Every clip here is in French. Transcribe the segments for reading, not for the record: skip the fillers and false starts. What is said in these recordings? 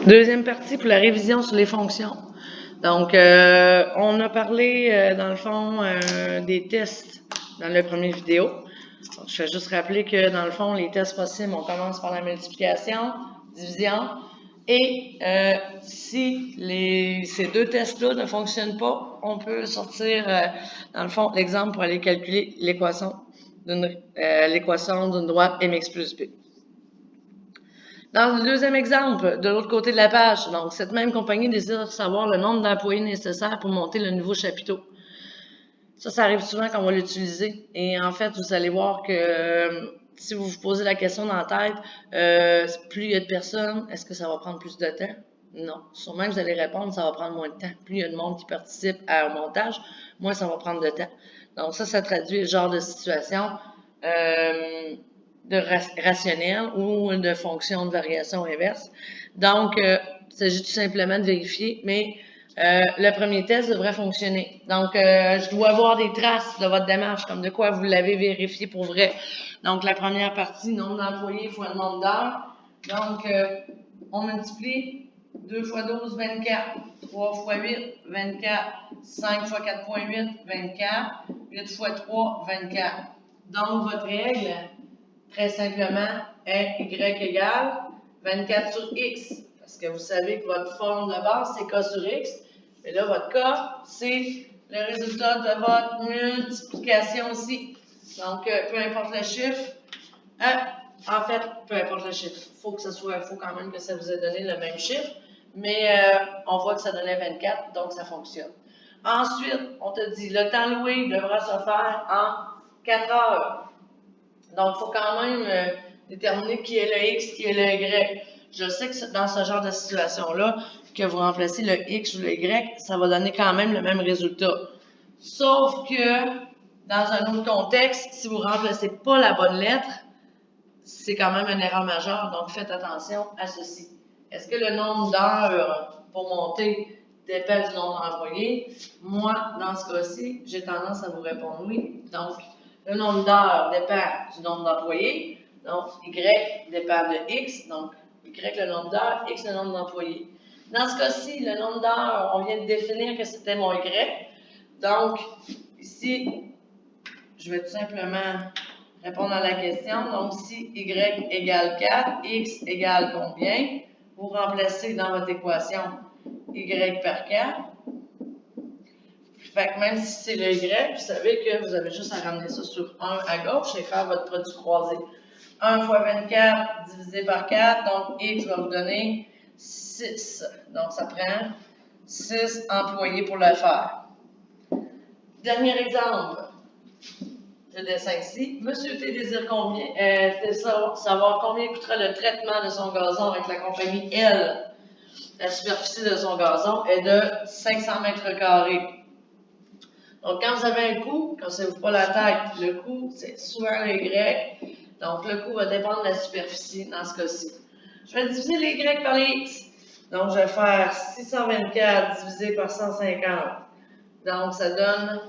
Deuxième partie pour la révision sur les fonctions. Donc, on a parlé, dans le fond, des tests dans la première vidéo. Donc, je vais juste rappeler que, dans le fond, les tests possibles, on commence par la multiplication, division, et si ces deux tests-là ne fonctionnent pas, on peut sortir, dans le fond, l'exemple pour aller calculer l'équation d'une droite mx plus b. Dans le deuxième exemple, de l'autre côté de la page, donc cette même compagnie désire savoir le nombre d'employés nécessaires pour monter le nouveau chapiteau. Ça arrive souvent quand on va l'utiliser. Et en fait, vous allez voir que si vous vous posez la question dans la tête, plus il y a de personnes, est-ce que ça va prendre plus de temps? Non. Sûrement que vous allez répondre, ça va prendre moins de temps. Plus il y a de monde qui participe au montage, moins ça va prendre de temps. Donc ça traduit le genre de situation rationnelle ou de fonction de variation inverse. Donc, il s'agit tout simplement de vérifier, mais le premier test devrait fonctionner. Donc, je dois avoir des traces de votre démarche, comme de quoi vous l'avez vérifié pour vrai. Donc, la première partie, nombre d'employés fois le nombre d'heures. Donc, on multiplie 2 fois 12, 24. 3 fois 8, 24. 5 fois 4.8, 24. 8 fois 3, 24. Donc, votre règle, très simplement, est y égale 24 sur x. Parce que vous savez que votre forme de base, c'est k sur x. Mais là, votre k, c'est le résultat de votre multiplication aussi. Donc, peu importe le chiffre, en fait, peu importe le chiffre, faut quand même que ça vous ait donné le même chiffre. Mais on voit que ça donnait 24, donc ça fonctionne. Ensuite, on te dit, le temps loué devra se faire en 4 heures. Donc, il faut quand même déterminer qui est le X, qui est le Y. Je sais que dans ce genre de situation-là, que vous remplacez le X ou le Y, ça va donner quand même le même résultat. Sauf que, dans un autre contexte, si vous ne remplacez pas la bonne lettre, c'est quand même une erreur majeure. Donc, faites attention à ceci. Est-ce que le nombre d'heures pour monter dépend du nombre d'employés? Moi, dans ce cas-ci, j'ai tendance à vous répondre oui. Donc, le nombre d'heures dépend du nombre d'employés. Donc, Y dépend de X. Donc, Y le nombre d'heures, X le nombre d'employés. Dans ce cas-ci, le nombre d'heures, on vient de définir que c'était mon Y. Donc, ici, je vais tout simplement répondre à la question. Donc, si Y égale 4, X égale combien? Vous remplacez dans votre équation Y par 4. Fait que même si c'est le Y, vous savez que vous avez juste à ramener ça sur 1 à gauche et faire votre produit croisé. 1 fois 24 divisé par 4, donc X va vous donner 6. Donc, ça prend 6 employés pour le faire. Dernier exemple. Je descends ici. Monsieur T désire savoir combien coûtera le traitement de son gazon avec la compagnie L. La superficie de son gazon est de 500 mètres carrés. Donc, quand vous avez un coût, quand ça ne vous pas la tête, le coût, c'est souvent le Y. Donc, le coût va dépendre de la superficie dans ce cas-ci. Je vais diviser les Y par les X. Donc, je vais faire 624 divisé par 150. Donc, ça donne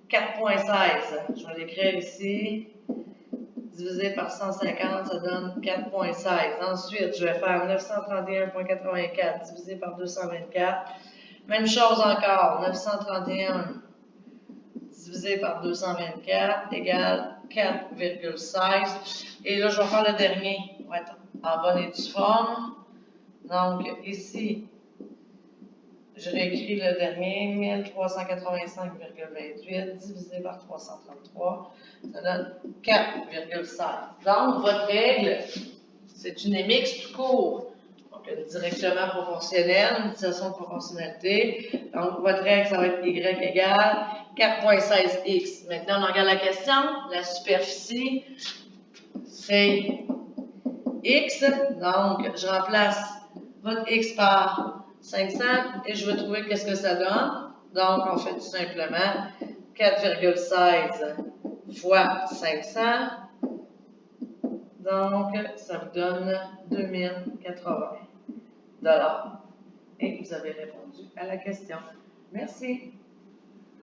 4,16. Je vais l'écrire ici. Divisé par 150, ça donne 4,16. Ensuite, je vais faire 931,84 divisé par 224. Même chose encore, 931 divisé par 224 égale 4,16. Et là, je vais faire le dernier. Ouais, en bonne et due forme. Donc, ici, je réécris le dernier, 1385,28 divisé par 333, ça donne 4,16. Donc, votre règle, c'est une MX tout court. Donc, une directement proportionnelle, une situation de proportionnalité. Donc, votre règle, ça va être Y égale 4,16X. Maintenant, on regarde la question. La superficie, c'est X. Donc, je remplace votre X par 500 et je vais trouver qu'est-ce que ça donne. Donc, on fait tout simplement 4,16 fois 500. Donc, ça vous donne 2080 $. Et vous avez répondu à la question. Merci.